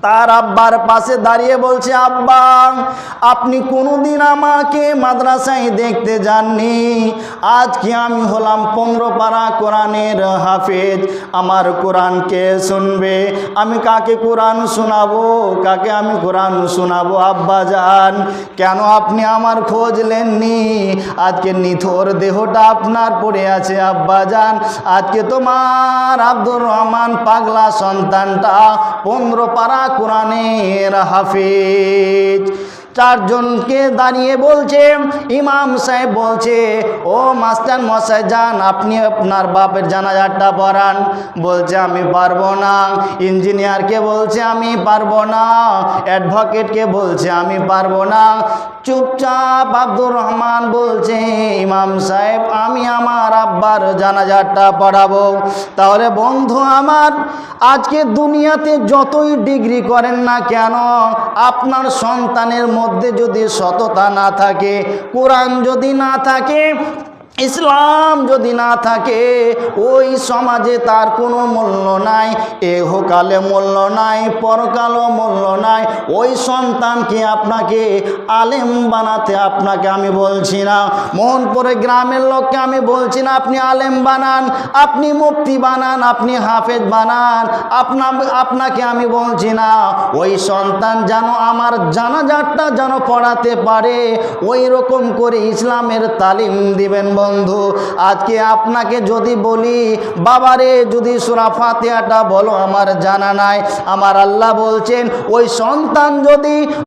তার আব্বার পাশে দাঁড়িয়ে বলছে, আব্বা আপনি কোনোদিন আমাকে মাদ্রাসায় দেখতে যাননি, আজকে আমি হলাম 15 পারা কোরআনের হাফেজ, আমার কোরআন কে শুনবে? আমি কাকে কোরআন শোনাবো, কাকে আমি কোরআন শোনাবো? আব্বা যান, কেন আপনি আমার খোঁজ নেননি? আজকে নিথর দেহটা আপনার পড়ে আছে আব্বা যান, আজকে তোমার আব্দুর রহমান পাগলা সন্তানটা 15 পারা কোরআনের হাফেজ। চারজনকে দাঁড়িয়ে বলছে, ইমাম সাহেব বলছে, ও মাস্টার মশাই যান, আপনি আপনার বাপের জানাজাটা পড়ান। বলছে আমি পারবো না। ইঞ্জিনিয়ারকে বলছে আমি পারবো না। অ্যাডভোকেটকে বলছে আমি পারবো না। চুপচাপ আব্দুর রহমান বলছে, ইমাম সাহেব আমি আমার আব্বার জানাজাটা পড়াবো। তাহলে বন্ধু আমার, আজকে দুনিয়াতে যতই ডিগ্রি করেন না কেন, আপনার সন্তানের মধ্যে যদি সততা না থাকে, কোরআন যদি না থাকে, ইসলাম যদি না থাকে, ওই সমাজে তার কোনো মূল্য নাই, এহকালে মূল্য নাই, পরকালও মূল্য নাই। ওই সন্তানকে আপনাকে আলেম বানাতে আপনাকে আমি বলছি না, মোহনপুরে গ্রামের লোককে আমি বলছি না আপনি আলেম বানান, আপনি মুফতি বানান, আপনি হাফেজ বানান, আপনাকে আমি বলছি না। ওই সন্তান যেন আমার জানাজাটা যেন পড়াতে পারে, ওই রকম করে ইসলামের তালিম দিবেন বন্ধু। আজকে আপনাকে যদি বলি, বাবারে যদি সূরা ফাতিহাটা বলো, আমার জানা নাই, আমার আল্লাহ বলছেন ওই সন্তান যদি